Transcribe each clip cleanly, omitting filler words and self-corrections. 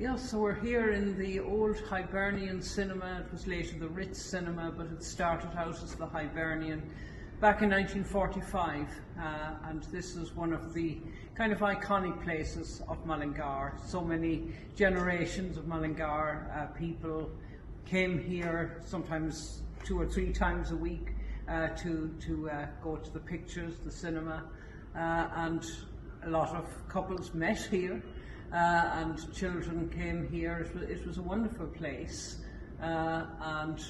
Yeah, so we're here in the old Hibernian Cinema. It was later the Ritz Cinema, but it started out as the Hibernian back in 1945, and this is one of the kind of iconic places of Mullingar. So many generations of Mullingar people came here, sometimes 2 or 3 times a week, to go to the pictures, the cinema, and a lot of couples met here. And children came here. It was a wonderful place, and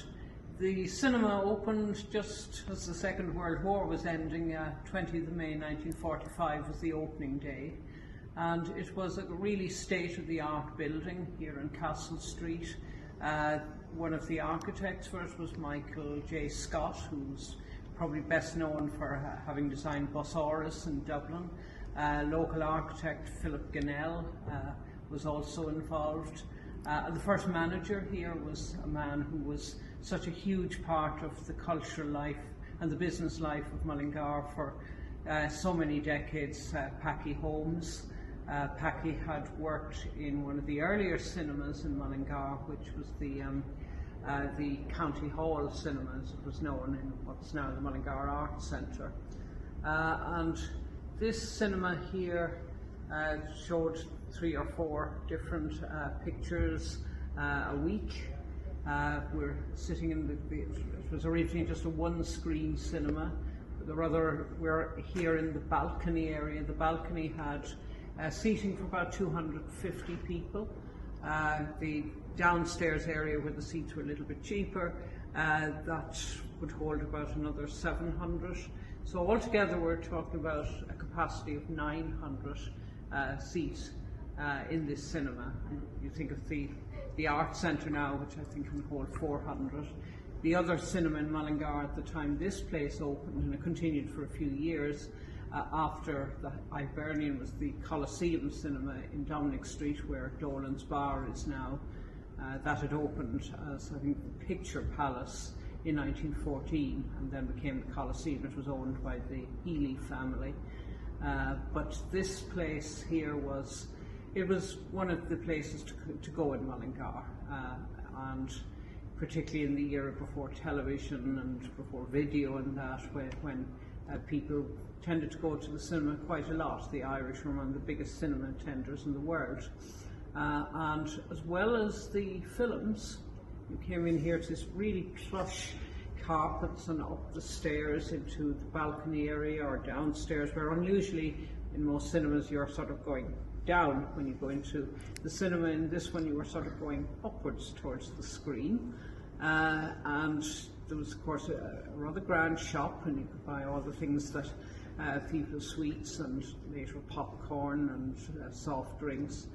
the cinema opened just as the Second World War was ending. 20th of May 1945 was the opening day, and it was a really state-of-the-art building here in Castle Street. One of the architects for it was Michael J. Scott, who's probably best known for having designed Bossaurus in Dublin. Local architect Philip Ginnell was also involved. The first manager here was a man who was such a huge part of the cultural life and the business life of Mullingar for so many decades, Packy Holmes. Packy had worked in one of the earlier cinemas in Mullingar, which was the County Hall Cinema, as it was known, in what's now the Mullingar Arts Centre. And this cinema here showed 3 or 4 different pictures a week. We're sitting in it was originally just a 1-screen cinema. We're here in the balcony area. The balcony had seating for about 250 people. The downstairs area where the seats were a little bit cheaper, that would hold about another 700. So altogether we're talking about a capacity of 900 seats in this cinema. You think of the Arts Centre now, which I think can hold 400. The other cinema in Mullingar at the time this place opened, and it continued for a few years after the Hibernian, was the Coliseum Cinema in Dominic Street, where Dolan's Bar is now. That had opened as, I think, the Picture Palace in 1914, and then became the Coliseum. It was owned by the Healy family. But this place here was one of the places to go in Mullingar, and particularly in the era before television and before video and that, when people tended to go to the cinema quite a lot. The Irish were one of the biggest cinema attenders in the world. And as well as the films, you came in here to this really plush carpets and up the stairs into the balcony area or downstairs, where unusually in most cinemas you're sort of going down when you go into the cinema. In this one you were sort of going upwards towards the screen. And there was, of course, a rather grand shop, and you could buy all the things that people, sweets and later popcorn and soft drinks.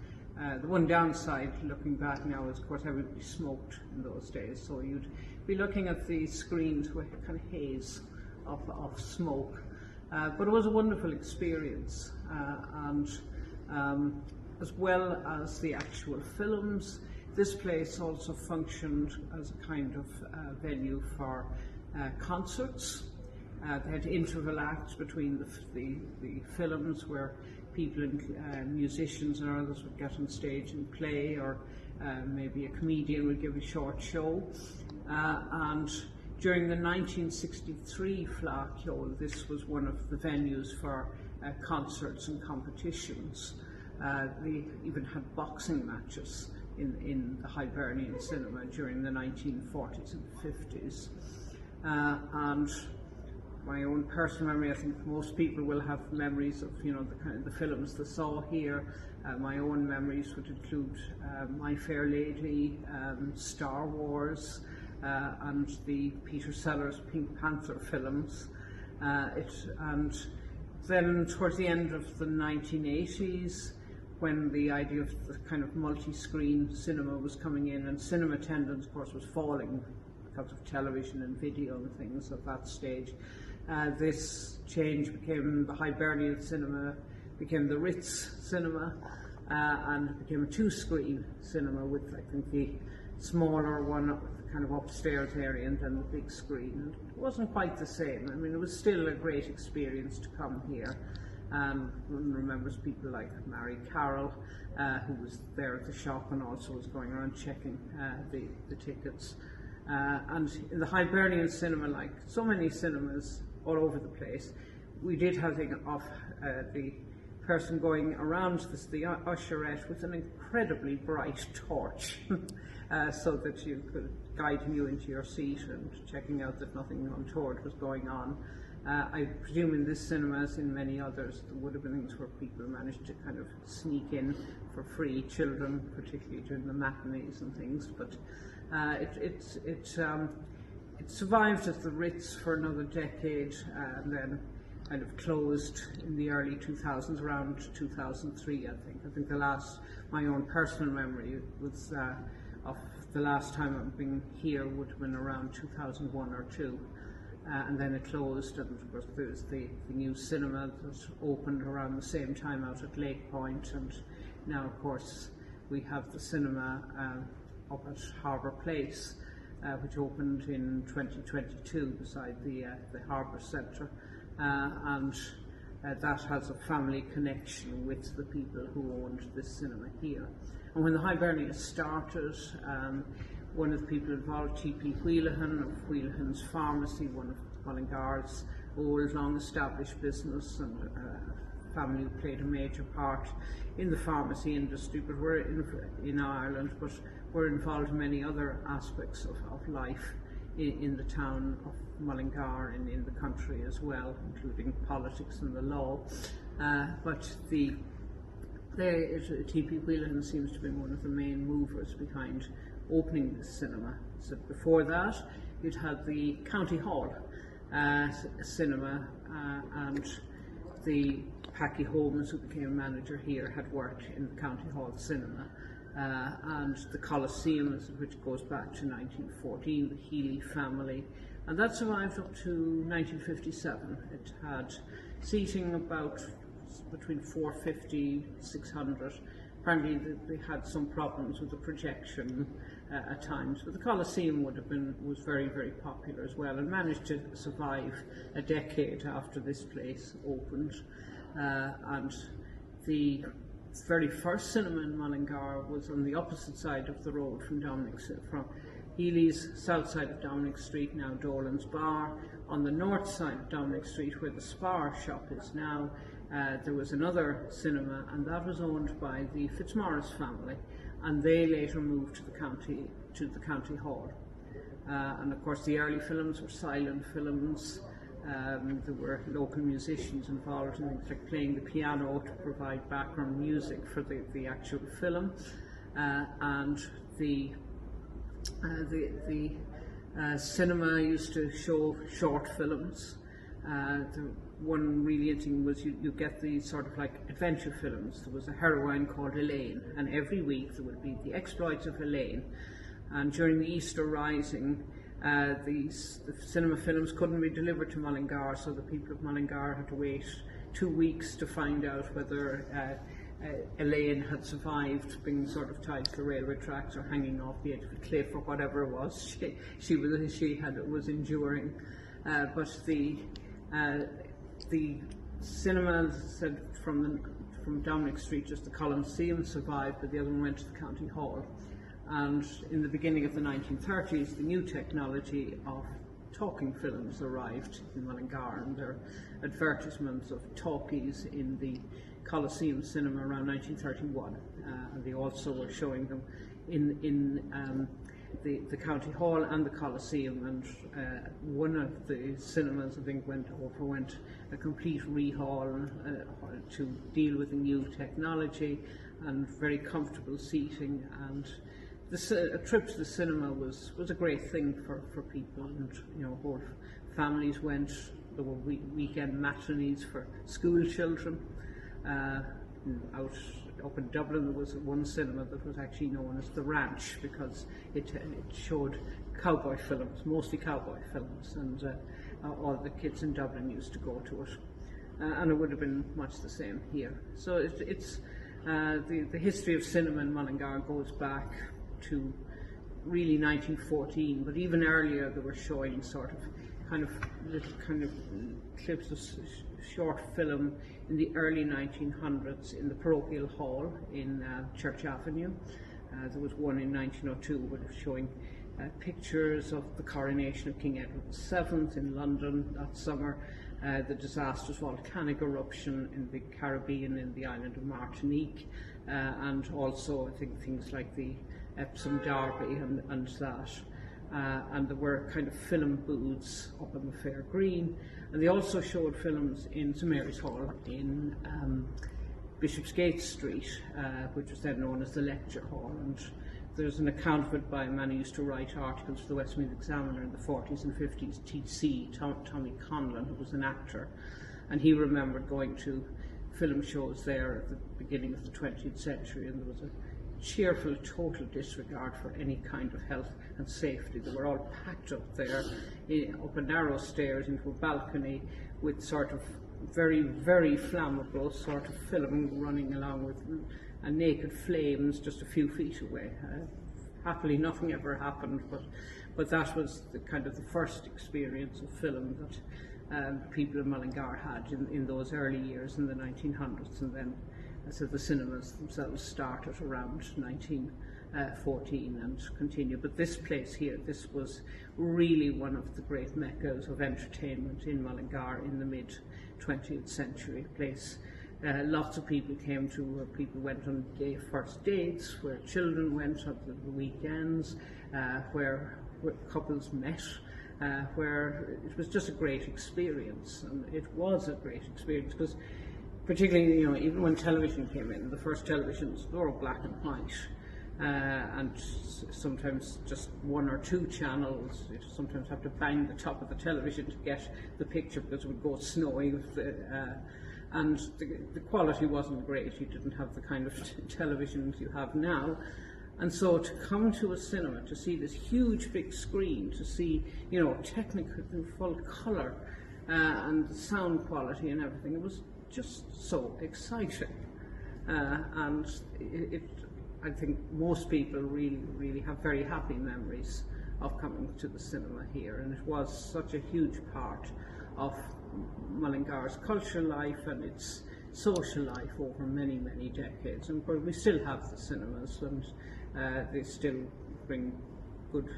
The one downside, looking back now, is of course everybody smoked in those days, so you'd be looking at the screens with a kind of haze of smoke. But it was a wonderful experience, and as well as the actual films, this place also functioned as a kind of venue for concerts. They had interval acts between the films, where people and musicians and others would get on stage and play, or maybe a comedian would give a short show. And during the 1963 Flakjol, this was one of the venues for concerts and competitions. They even had boxing matches in the Hibernian Cinema during the 1940s and 50s. And my own personal memory, I think most people will have memories of, the kind of the films they saw here. My own memories would include My Fair Lady, Star Wars, and the Peter Sellers Pink Panther films. And then towards the end of the 1980s, when the idea of the kind of multi-screen cinema was coming in, and cinema attendance, of course, was falling because of television and video and things at that stage, this change became the Hibernian Cinema, became the Ritz Cinema, and it became a 2-screen cinema with, I think, the smaller one up the kind of upstairs area and then the big screen. And it wasn't quite the same. I mean, it was still a great experience to come here. One remembers people like Mary Carroll, who was there at the shop and also was going around checking the tickets. And in the Hibernian Cinema, like so many cinemas all over the place, we did have the person going around the usherette with an incredibly bright torch so that you could guide you into your seat and checking out that nothing untoward was going on. I presume in this cinema, as in many others, there would have been things where people managed to kind of sneak in for free, children, particularly during the matinees and things, but it survived at the Ritz for another decade and then kind of closed in the early 2000s, around 2003, I think. I think my own personal memory was of the last time I've been here would have been around 2001 or 2. And then it closed, and of course there's the new cinema that opened around the same time out at Lake Point, and now of course we have the cinema up at Harbour Place, which opened in 2022 beside the Harbour Centre, and that has a family connection with the people who owned this cinema here. And when the Hibernia started, one of the people involved, T.P. Wheelahan of Wheelahan's Pharmacy, one of Mullingar's old, long-established business, and a family who played a major part in the pharmacy industry, but were in Ireland, but were involved in many other aspects of life in the town of Mullingar and in the country as well, including politics and the law. But T.P. Wheelahan seems to have been one of the main movers behind opening this cinema. So before that, you'd had the County Hall cinema, and the Packy Holmes, who became manager here, had worked in the County Hall cinema, and the Coliseum, which goes back to 1914, the Healy family, and that survived up to 1957. It had seating about between 450, 600. Apparently they had some problems with the projection at times, but the Coliseum was very, very popular as well, and managed to survive a decade after this place opened. And the very first cinema in Mullingar was on the opposite side of the road from Healy's south side of Downing Street, now Dolan's Bar. On the north side of Downing Street, where the Spar shop is now, there was another cinema, and that was owned by the Fitzmaurice family, and they later moved to the county hall. And of course the early films were silent films. There were local musicians involved in things like playing the piano to provide background music for the actual film, and the cinema used to show short films. The one really interesting was you get these sort of like adventure films. There was a heroine called Elaine, and every week there would be the exploits of Elaine. And during the Easter Rising, the cinema films couldn't be delivered to Mullingar, so the people of Mullingar had to wait 2 weeks to find out whether Elaine had survived being sort of tied to the railway tracks or hanging off the edge of a cliff or whatever it was she was enduring. But the cinema, said, from Dominic Street, just the Coliseum survived, but the other one went to the County Hall. And in the beginning of the 1930s, the new technology of talking films arrived in Mullingar, and there are advertisements of talkies in the Coliseum cinema around 1931, and they also were showing them in the County Hall and the Coliseum, and one of the cinemas, I think, underwent a complete rehaul to deal with the new technology and very comfortable seating, and a trip to the cinema was a great thing for people, and whole families went. There were weekend matinees for school children. Up in Dublin there was one cinema that was actually known as the Ranch, because it showed cowboy films, mostly cowboy films, and all the kids in Dublin used to go to it, and it would have been much the same here. So it's the history of cinema in Mullingar goes back to really 1914, but even earlier they were showing sort of kind of little clips of short film in the early 1900s in the parochial hall in Church Avenue. There was one in 1902 showing pictures of the coronation of King Edward VII in London that summer, the disastrous volcanic eruption in the Caribbean in the island of Martinique, and also I think things like the Epsom Derby and that. And there were kind of film booths up on the Fair Green, and they also showed films in St Mary's Hall in Bishopsgate Street, which was then known as the Lecture Hall. And there's an account of it by a man who used to write articles for the Westmeath Examiner in the 40s and 50s, TC, Tommy Conlon, who was an actor, and he remembered going to film shows there at the beginning of the 20th century, and there was a cheerful, total disregard for any kind of health and safety. They were all packed up there, up a narrow stairs into a balcony with sort of very, very flammable sort of film running along with naked flames just a few feet away. Happily, nothing ever happened, but that was the kind of the first experience of film that people in Mullingar had in those early years in the 1900s, and then so the cinemas themselves started around 1914 and continued. But this place here, this was really one of the great meccas of entertainment in Mullingar in the mid-20th century. Place lots of people came to, where people went on gay first dates, where children went on the weekends, where couples met, where it was just a great experience. And it was a great experience because particularly, even when television came in, the first televisions were all black and white, and sometimes just one or two channels. You sometimes have to bang the top of the television to get the picture because it would go snowy, and the quality wasn't great. You didn't have the kind of televisions you have now. And so to come to a cinema, to see this huge big screen, to see, technical full colour, and the sound quality and everything, it was just so exciting, and I think most people really have very happy memories of coming to the cinema here, and it was such a huge part of Mullingar's cultural life and its social life over many decades. And we still have the cinemas, and they still bring good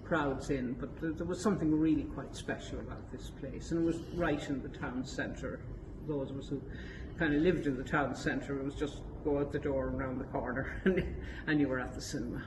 crowds in, but there was something really quite special about this place, and it was right in the town centre. Those of us who kind of lived in the town centre, it was just go out the door and round the corner and you were at the cinema.